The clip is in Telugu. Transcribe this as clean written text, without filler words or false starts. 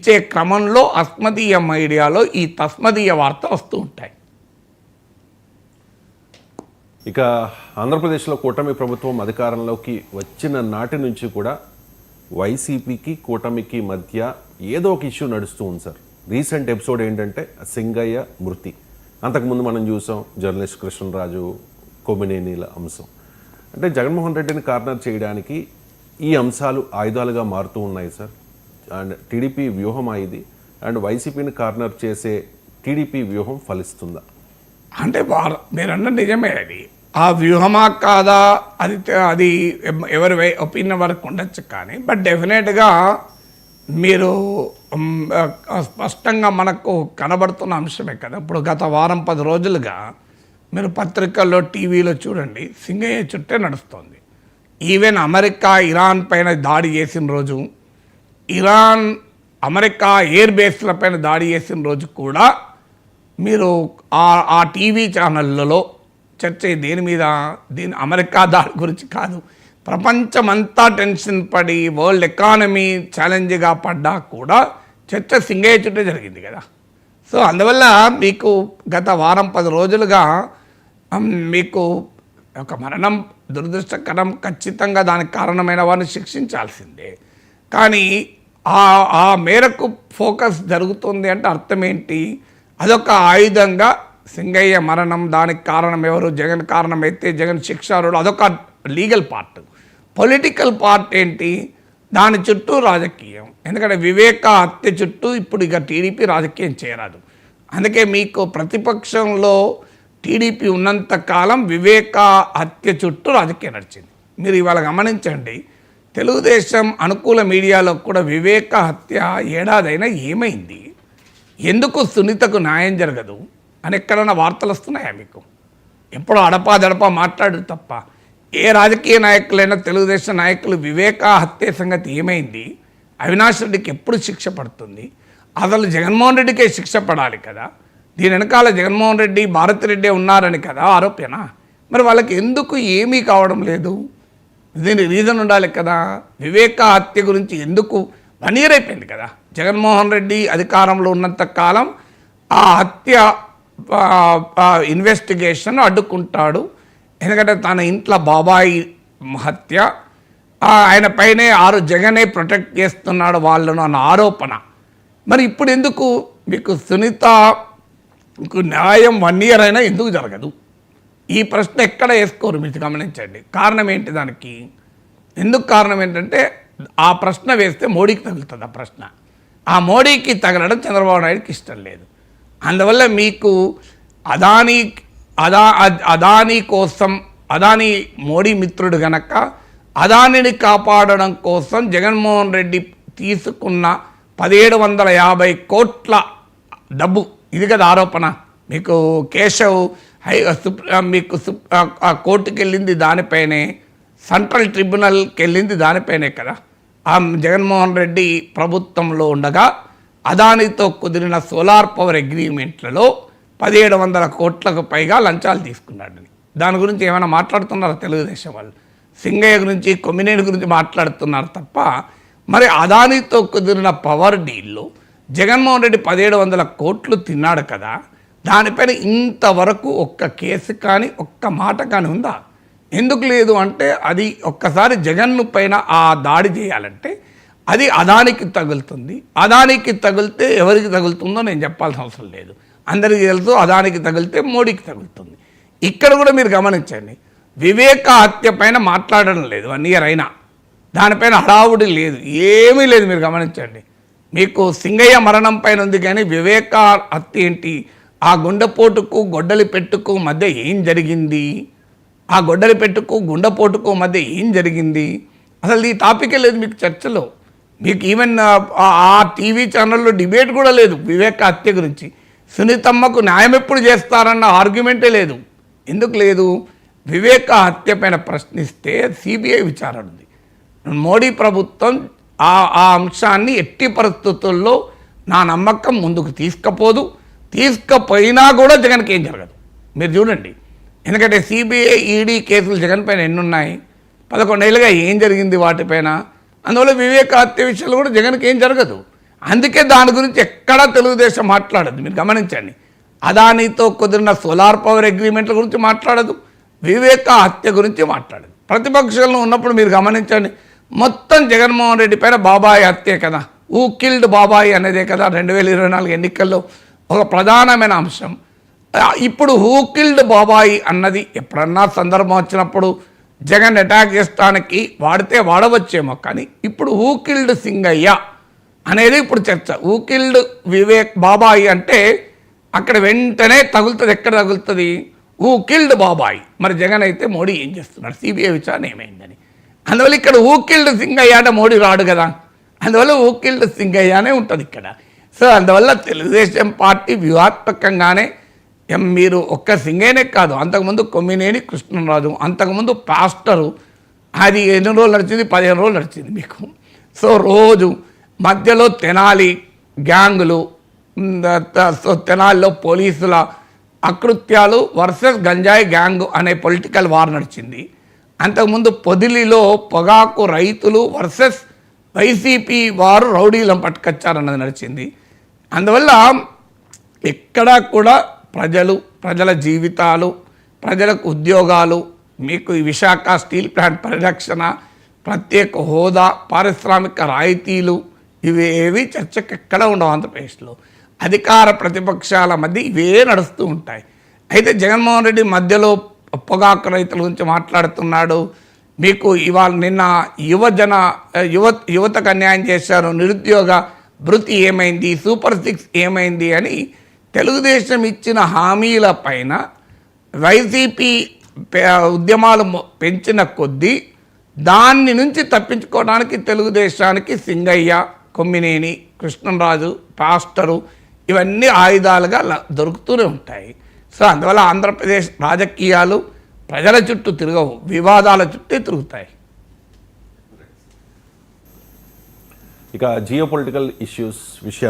ఇచ్చే క్రమంలో అస్మదీయ మీడియాలో ఈ తస్మదీయ వార్త వస్తూ ఉంటాయి. ఇక ఆంధ్రప్రదేశ్లో కూటమి ప్రభుత్వం అధికారంలోకి వచ్చిన నాటి నుంచి కూడా వైసీపీకి కూటమికి మధ్య ఏదో ఒక ఇష్యూ నడుస్తూ ఉంది సార్. రీసెంట్ ఎపిసోడ్ ఏంటంటే సింగయ్య మృతి. అంతకుముందు మనం చూసాం జర్నలిస్ట్ కృష్ణరాజు కొమ్మినేనిల అంశం. అంటే జగన్మోహన్ రెడ్డిని కార్నర్ చేయడానికి ఈ అంశాలు ఆయుధాలుగా మారుతూ ఉన్నాయి సార్. అండ్ టీడీపీ వ్యూహం ఇది, అండ్ వైసీపీని కార్నర్ చేసే టీడీపీ వ్యూహం ఫలిస్తుందా? అంటే మీరన్న నిజమే. అది ఆ వ్యూహమా కాదా అది ఎవరి ఒపీనియన్ వరకు ఉండొచ్చు, కానీ బట్ డెఫినెట్గా మీరు స్పష్టంగా మనకు కనబడుతున్న అంశమే కదా. ఇప్పుడు గత వారం 10 రోజులుగా మీరు పత్రికల్లో టీవీలో చూడండి, సింగయ్య చుట్టే నడుస్తుంది. ఈవెన్ అమెరికా ఇరాన్ పైన దాడి చేసిన రోజు, ఇరాన్ అమెరికా ఎయిర్ బేస్ల పైన దాడి చేసిన రోజు కూడా మీరు ఆ టీవీ ఛానళ్ళలో చర్చ దేని మీద, దీని అమెరికా దాడి గురించి కాదు, ప్రపంచమంతా టెన్షన్ పడి వరల్డ్ ఎకానమీ ఛాలెంజ్గా పడ్డా కూడా చర్చ సింగయ్య చుట్టే జరిగింది కదా. సో అందువల్ల మీకు గత వారం 10 రోజులుగా మీకు ఒక మరణం దురదృష్టకరం, ఖచ్చితంగా దానికి కారణమైన వారిని శిక్షించాల్సిందే. కానీ ఆ మేరకు ఫోకస్ జరుగుతుంది అంటే అర్థం ఏంటి? అదొక ఆయుధంగా సింగయ్య మరణం, దానికి కారణం ఎవరు, జగన్ కారణమైతే జగన్ శిక్షారుడు, అదొక లీగల్ పార్ట్. పొలిటికల్ పార్ట్ ఏంటి? దాని చుట్టూ రాజకీయం. ఎందుకంటే వివేక హత్య చుట్టూ ఇప్పుడు ఇక టీడీపీ రాజకీయం చేయరాదు. అందుకే మీకు ప్రతిపక్షంలో టీడీపీ ఉన్నంత కాలం వివేక హత్య చుట్టూ రాజకీయం నడిచింది. మీరు ఇవాళ గమనించండి, తెలుగుదేశం అనుకూల మీడియాలో కూడా వివేక హత్య ఏడాదైనా ఏమైంది, ఎందుకు సునీతకు న్యాయం జరగదు అని ఎక్కడైనా వార్తలు వస్తున్నాయా మీకు? ఎప్పుడో అడపాదడపా మాట్లాడు తప్ప ఏ రాజకీయ నాయకులైనా తెలుగుదేశం నాయకులు వివేక హత్య సంగతి ఏమైంది, అవినాష్ రెడ్డికి ఎప్పుడు శిక్ష పడుతుంది, అసలు జగన్మోహన్ రెడ్డికే శిక్ష పడాలి కదా, దీని వెనకాల జగన్మోహన్ రెడ్డి భారతిరెడ్డి ఉన్నారని కదా ఆరోపణ. మరి వాళ్ళకి ఎందుకు ఏమీ కావడం లేదు? దీని రీజన్ ఉండాలి కదా. వివేక హత్య గురించి ఎందుకు 1 year అయిపోయింది కదా. జగన్మోహన్ రెడ్డి అధికారంలో ఉన్నంత కాలం ఆ హత్య ఇన్వెస్టిగేషన్ అడ్డుకుంటాడు. ఎందుకంటే తన ఇంట్లో బాబాయి హత్య, ఆయన పైనే జగనే ప్రొటెక్ట్ చేస్తున్నాడు వాళ్ళను అన్న ఆరోపణ. మరి ఇప్పుడు ఎందుకు మీకు సునీతకు న్యాయం 1 year అయినా ఎందుకు జరగదు? ఈ ప్రశ్న ఎక్కడ వేసుకోరు, మీరు గమనించండి. కారణం ఏంటి దానికి? ఎందుకు కారణం ఏంటంటే ఆ ప్రశ్న వేస్తే మోడీకి తగులుతుంది. ఆ ప్రశ్న ఆ మోడీకి తగలడం చంద్రబాబు నాయుడుకి ఇష్టం లేదు. అందువల్ల మీకు అదానీ కోసం, అదానీ మోడీ మిత్రుడు గనక అదానిని కాపాడడం కోసం జగన్మోహన్ రెడ్డి తీసుకున్న 1750 కోట్ల డబ్బు, ఇది కదా ఆరోపణ. మీకు కేశవ్ మీకు కోర్టుకి వెళ్ళింది దానిపైనే, సెంట్రల్ ట్రిబ్యునల్కి వెళ్ళింది దానిపైనే కదా. ఆ జగన్మోహన్ రెడ్డి ప్రభుత్వంలో ఉండగా అదానితో కుదిరిన సోలార్ పవర్ అగ్రిమెంట్లలో 1700 కోట్లకు పైగా లంచాలు తీసుకున్నాడని. దాని గురించి ఏమైనా మాట్లాడుతున్నారా తెలుగుదేశం వాళ్ళు? సింగయ్య గురించి, కొమ్మినేని గురించి మాట్లాడుతున్నారు తప్ప, మరి అదానితో కుదిరిన పవర్ డీల్లో జగన్మోహన్ రెడ్డి 1700 కోట్లు తిన్నాడు కదా. దానిపైన ఇంతవరకు ఒక్క కేసు కానీ ఒక్క మాట కానీ ఉందా? ఎందుకు లేదు అంటే, అది ఒక్కసారి జగన్ పైన ఆ దాడి చేయాలంటే అది అదానికి తగులుతుంది. అదానికి తగిలితే ఎవరికి తగులుతుందో నేను చెప్పాల్సిన అవసరం లేదు, అందరికీ తెలుసు. అదానికి తగిలితే మోడీకి తగులుతుంది. ఇక్కడ కూడా మీరు గమనించండి, వివేక హత్య పైన మాట్లాడడం లేదు 1 year అయినా, దానిపైన హడావుడి లేదు, ఏమీ లేదు. మీరు గమనించండి, మీకు సింగయ్య మరణం పైన ఉంది కానీ వివేక హత్య ఏంటి? ఆ గుండెపోటుకు గొడ్డలి పెట్టుకు మధ్య ఏం జరిగింది? ఆ గొడ్డలి పెట్టుకు గుండెపోటుకు మధ్య ఏం జరిగింది? అసలు ఈ టాపికే లేదు మీకు చర్చలో. మీకు ఈవెన్ ఆ టీవీ ఛానల్లో డిబేట్ కూడా లేదు వివేక హత్య గురించి. సునీతమ్మకు న్యాయం ఎప్పుడు చేస్తారన్న ఆర్గ్యుమెంటే లేదు. ఎందుకు లేదు? వివేక హత్య పైన ప్రశ్నిస్తే సిబిఐ విచారణ ఉంది. మోడీ ప్రభుత్వం ఆ అంశాన్ని ఎట్టి పరిస్థితుల్లో నా నమ్మకం ముందుకు తీసుకపోదు. తీసుకపోయినా కూడా జగన్కి ఏం జరగదు. మీరు చూడండి, ఎందుకంటే సిబిఐ ఈడీ కేసులు జగన్ పైన ఎన్నున్నాయి? 11 ఏళ్ళుగా ఏం జరిగింది వాటిపైన? అందువల్ల వివేక హత్య విషయంలో కూడా జగన్కి ఏం జరగదు. అందుకే దాని గురించి ఎక్కడా తెలుగుదేశం మాట్లాడదు. మీరు గమనించండి, అదానితో కుదిరిన సోలార్ పవర్ అగ్రిమెంట్ల గురించి మాట్లాడదు, వివేక హత్య గురించి మాట్లాడదు. ప్రతిపక్షంలో ఉన్నప్పుడు మీరు గమనించండి, మొత్తం జగన్మోహన్ రెడ్డి పైన బాబాయి హత్యే కదా, ఊ కిల్డ్ బాబాయి అనేదే కదా 2024 ఎన్నికల్లో ఒక ప్రధానమైన అంశం. ఇప్పుడు హూ కిల్డ్ బాబాయి అన్నది ఎప్పుడన్నా సందర్భం వచ్చినప్పుడు జగన్ అటాక్ చేస్తానికి వాడితే వాడవచ్చేమో, కానీ ఇప్పుడు హూ కిల్డ్ సింగయ్య అనేది ఇప్పుడు చర్చ. హూ కిల్డ్ వివేక్ బాబాయి అంటే అక్కడ వెంటనే తగులుతుంది. ఎక్కడ తగులుతుంది? హూ కిల్డ్ బాబాయి. మరి జగన్ అయితే మోడీ ఏం చేస్తున్నాడు, సిబిఐ విచారణ ఏమైందని. అందువల్ల ఇక్కడ హూ కిల్డ్ సింగయ్య అంటే మోడీ రాడు కదా, అందువల్ల హూ కిల్డ్ సింగయ్య అనే ఉంటుంది ఇక్కడ. సో అందువల్ల తెలుగుదేశం పార్టీ వ్యూహాత్మకంగానే మీరు ఒక్క సింగయ్యనే కాదు, అంతకుముందు కొమ్మినేని కృష్ణరాజు, అంతకుముందు పాస్టరు, అది ఎన్ని రోజులు నడిచింది, 15 రోజులు నడిచింది మీకు. సో రోజు మధ్యలో తెనాలి గ్యాంగులు, సో తెనాలిలో పోలీసుల అకృత్యాలు వర్సెస్ గంజాయి గ్యాంగ్ అనే పొలిటికల్ వార్ నడిచింది. అంతకుముందు పొదిలిలో పొగాకు రైతులు వర్సెస్ వైసీపీ వారు రౌడీలను పట్టుకొచ్చారన్నది నడిచింది. అందువల్ల ఎక్కడా కూడా ప్రజల జీవితాలు, ప్రజలకు ఉద్యోగాలు, మీకు ఈ విశాఖ స్టీల్ ప్లాంట్ పరిరక్షణ, ప్రత్యేక హోదా, పారిశ్రామిక రాయితీలు ఇవేవి చర్చకు ఎక్కడ ఉండవు. ఆంధ్రప్రదేశ్లో అధికార ప్రతిపక్షాల మధ్య ఇవే నడుస్తూ ఉంటాయి. అయితే జగన్మోహన్ రెడ్డి మధ్యలో పొగాకు రైతుల గురించి మాట్లాడుతున్నాడు. మీకు ఇవాళ నిన్న యువతకు అన్యాయం చేశారు, నిరుద్యోగ భృతి ఏమైంది, సూపర్ 6 ఏమైంది అని తెలుగుదేశం ఇచ్చిన హామీల పైన వైసీపీ ఉద్యమాలు పెంచిన కొద్దీ దాన్ని నుంచి తప్పించుకోవడానికి తెలుగుదేశానికి సింగయ్య, కొమ్మినేని కృష్ణరాజు, పాస్టరు ఇవన్నీ ఆయుధాలుగా దొరుకుతూనే ఉంటాయి. సో అందువల్ల ఆంధ్రప్రదేశ్ రాజకీయాలు ప్రజల చుట్టూ తిరగవు, వివాదాల చుట్టూ తిరుగుతాయి. ఇక జియోపొలిటికల్ ఇష్యూస్ విషయాన్ని